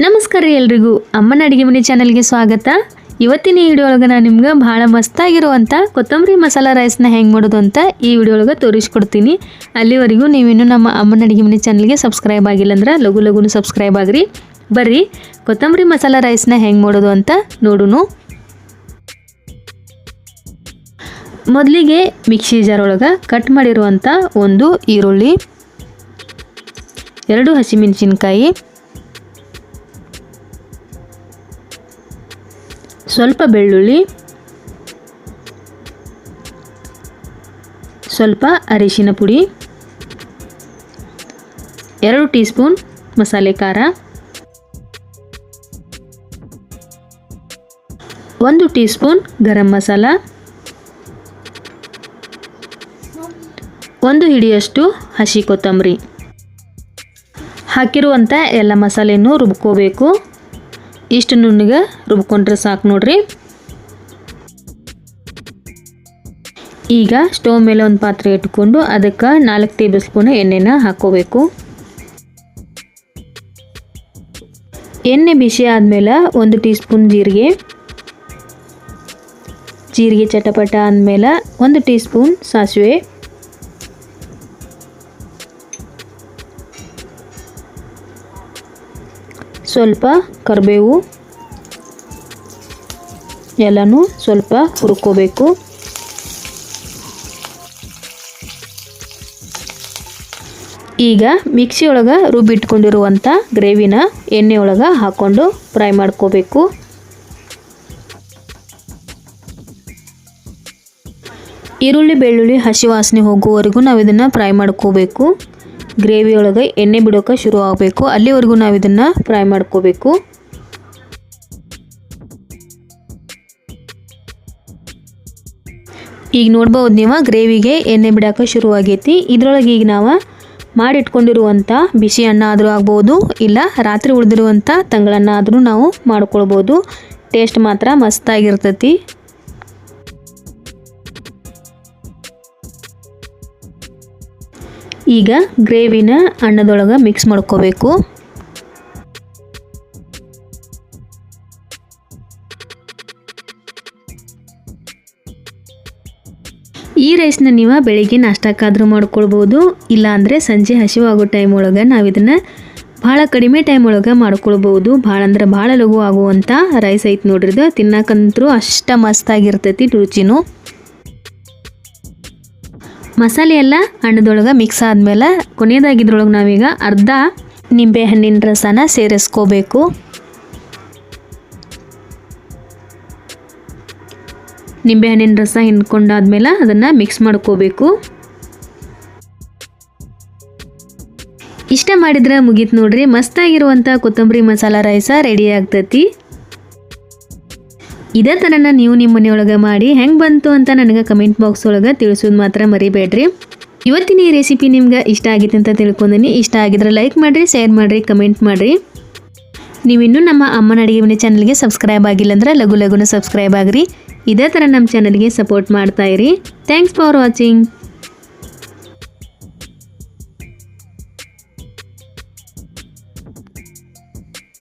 ನಮಸ್ಕಾರ ರೀ ಎಲ್ರಿಗೂ ಅಮ್ಮನ ಅಡುಗೆ ಮನೆ ಚಾನಲ್ಗೆ ಸ್ವಾಗತ. ಇವತ್ತಿನ ಈ ವಿಡಿಯೋ ಒಳಗೆ ನಾನು ನಿಮ್ಗೆ ಭಾಳ ಮಸ್ತಾಗಿರುವಂಥ ಕೊತ್ತಂಬರಿ ಮಸಾಲ ರೈಸ್ನ ಹೆಂಗೆ ಮಾಡೋದು ಅಂತ ಈ ವಿಡಿಯೋ ಒಳಗೆ ತೋರಿಸ್ಕೊಡ್ತೀನಿ. ಅಲ್ಲಿವರೆಗೂ ನೀವಿನ್ನೂ ನಮ್ಮ ಅಮ್ಮನ ಅಡುಗೆ ಮನೆ ಚಾನಲ್ಗೆ ಸಬ್ಸ್ಕ್ರೈಬ್ ಆಗಿಲ್ಲ ಅಂದ್ರೆ ಲಘು ಸಬ್ಸ್ಕ್ರೈಬ್ ಆಗಿರಿ. ಬರ್ರಿ ಕೊತ್ತಂಬರಿ ಮಸಾಲ ರೈಸ್ನ ಹೆಂಗೆ ಮಾಡೋದು ಅಂತ ನೋಡೋಣ. ಮೊದಲಿಗೆ ಮಿಕ್ಸಿ ಜಾರ್ ಒಳಗೆ ಕಟ್ ಮಾಡಿರುವಂಥ ಒಂದು ಈರುಳ್ಳಿ, 2 ಹಸಿಮೆಣಸಿನಕಾಯಿ, ಸ್ವಲ್ಪ ಬೆಳ್ಳುಳ್ಳಿ, ಸ್ವಲ್ಪ ಅರಿಶಿನ ಪುಡಿ, 2 ಟೀ ಸ್ಪೂನ್ ಮಸಾಲೆ ಖಾರ, 1 ಟೀ ಸ್ಪೂನ್ ಗರಂ ಮಸಾಲ, 1 ಹಿಡಿಯಷ್ಟು ಹಸಿ ಕೊತ್ತಂಬರಿ ಹಾಕಿರುವಂಥ ಎಲ್ಲ ಮಸಾಲೆಯನ್ನು ರುಬ್ಕೋಬೇಕು. ಇಷ್ಟು ನುಣ್ಣಗೆ ರುಬ್ಕೊಂಡ್ರೆ ಸಾಕು ನೋಡ್ರಿ. ಈಗ ಸ್ಟವ್ ಮೇಲೆ ಒಂದು ಪಾತ್ರೆ ಇಟ್ಕೊಂಡು ಅದಕ್ಕೆ 4 ಟೇಬಲ್ ಸ್ಪೂನ್ ಎಣ್ಣೆನ ಹಾಕೋಬೇಕು. ಎಣ್ಣೆ ಬಿಸಿ ಆದಮೇಲೆ 1 ಟೀ ಸ್ಪೂನ್ ಜೀರಿಗೆ ಚಟಪಟ ಆದಮೇಲೆ 1 ಟೀ ಸ್ಪೂನ್ ಸಾಸಿವೆ, ಸ್ವಲ್ಪ ಕರಿಬೇವು, ಎಲ್ಲನೂ ಸ್ವಲ್ಪ ಹುರ್ಕೋಬೇಕು. ಈಗ ಮಿಕ್ಸಿ ಒಳಗೆ ರುಬ್ಬಿಟ್ಕೊಂಡಿರುವಂಥ ಗ್ರೇವಿನ ಎಣ್ಣೆ ಒಳಗೆ ಹಾಕ್ಕೊಂಡು ಫ್ರೈ ಮಾಡ್ಕೋಬೇಕು. ಈರುಳ್ಳಿ ಬೆಳ್ಳುಳ್ಳಿ ಹಸಿ ವಾಸನೆ ಹೋಗುವವರೆಗೂ ನಾವು ಇದನ್ನು ಫ್ರೈ ಮಾಡ್ಕೋಬೇಕು. ಗ್ರೇವಿ ಒಳಗೆ ಎಣ್ಣೆ ಬಿಡೋಕೆ ಶುರು ಆಗಬೇಕು, ಅಲ್ಲಿವರೆಗೂ ನಾವು ಇದನ್ನು ಫ್ರೈ ಮಾಡ್ಕೋಬೇಕು. ಈಗ ನೋಡ್ಬೋದು ನೀವು ಗ್ರೇವಿಗೆ ಎಣ್ಣೆ ಬಿಡೋಕೆ ಶುರುವಾಗೈತಿ. ಇದರೊಳಗೆ ಈಗ ನಾವು ಮಾಡಿಟ್ಕೊಂಡಿರುವಂಥ ಬಿಸಿ ಅನ್ನ ಆದರೂ ಆಗ್ಬೋದು, ಇಲ್ಲ ರಾತ್ರಿ ಉಳಿದಿರುವಂಥ ತಂಗಳನ್ನ ಆದರೂ ನಾವು ಮಾಡ್ಕೊಳ್ಬೋದು. ಟೇಸ್ಟ್ ಮಾತ್ರ ಮಸ್ತಾಗಿರ್ತೈತಿ. ಈಗ ಗ್ರೇವಿನ ಅನ್ನದೊಳಗೆ ಮಿಕ್ಸ್ ಮಾಡ್ಕೋಬೇಕು. ಈ ರೈಸ್ನ ನೀವು ಬೆಳಿಗ್ಗೆ ನಾಷ್ಟಕ್ಕಾದರೂ ಮಾಡ್ಕೊಳ್ಬೋದು, ಇಲ್ಲಾಂದರೆ ಸಂಜೆ ಹಸಿವಾಗೋ ಟೈಮ್ ಒಳಗೆ ನಾವು ಇದನ್ನು ಭಾಳ ಕಡಿಮೆ ಟೈಮ್ ಒಳಗೆ ಮಾಡ್ಕೊಳ್ಬೋದು. ಭಾಳ ಅಂದ್ರೆ ಭಾಳ ಲಘು ಆಗುವಂಥ ರೈಸ್ ಐತೆ ನೋಡ್ರಿ. ಇದು ತಿನ್ನಕ್ಕಂತರೂ ಅಷ್ಟು ಮಸ್ತಾಗಿರ್ತೈತಿ ರುಚಿನೂ. ಮಸಾಲೆ ಎಲ್ಲ ಅನ್ನದೊಳಗೆ ಮಿಕ್ಸ್ ಆದಮೇಲೆ ಕೊನೆಯದಾಗಿದ್ರೊಳಗೆ ನಾವೀಗ ಅರ್ಧ ನಿಂಬೆ ಹಣ್ಣಿನ ರಸನ ಸೇರಿಸ್ಕೋಬೇಕು. ನಿಂಬೆ ಹಣ್ಣಿನ ರಸ ಹಿಂಡ್ಕೊಂಡಾದ್ಮೇಲೆ ಅದನ್ನು ಮಿಕ್ಸ್ ಮಾಡ್ಕೋಬೇಕು. ಇಷ್ಟ ಮಾಡಿದ್ರೆ ಮುಗೀತು ನೋಡ್ರಿ, ಮಸ್ತಾಗಿರುವಂಥ ಕೊತ್ತಂಬರಿ ಮಸಾಲ ರೈಸ ರೆಡಿ ಆಗ್ತೈತಿ. ಇದೇ ಥರನ ನೀವು ನಿಮ್ಮ ಮನೆಯೊಳಗೆ ಮಾಡಿ ಹೆಂಗೆ ಬಂತು ಅಂತ ನನಗೆ ಕಮೆಂಟ್ ಬಾಕ್ಸ್ ಒಳಗೆ ತಿಳಿಸೋದು ಮಾತ್ರ ಮರಿಬೇಡ್ರಿ. ಇವತ್ತಿನ ಈ ರೆಸಿಪಿ ನಿಮ್ಗೆ ಇಷ್ಟ ಆಗಿತ್ತು ಅಂತ ತಿಳ್ಕೊಂತೀನಿ. ಇಷ್ಟ ಆಗಿದ್ರೆ ಲೈಕ್ ಮಾಡಿರಿ, ಶೇರ್ ಮಾಡಿರಿ, ಕಮೆಂಟ್ ಮಾಡಿರಿ. ನೀವಿನ್ನೂ ನಮ್ಮ ಅಮ್ಮನ ಅಡುಗೆ ಮನೆ ಚಾನಲ್ಗೆ ಸಬ್ಸ್ಕ್ರೈಬ್ ಆಗಿಲ್ಲ ಅಂದ್ರೆ ಲಘು ಸಬ್ಸ್ಕ್ರೈಬ್ ಆಗಿರಿ. ಇದೇ ಥರ ನಮ್ಮ ಚಾನಲ್ಗೆ ಸಪೋರ್ಟ್ ಮಾಡ್ತಾಯಿರಿ. Thanks for watching.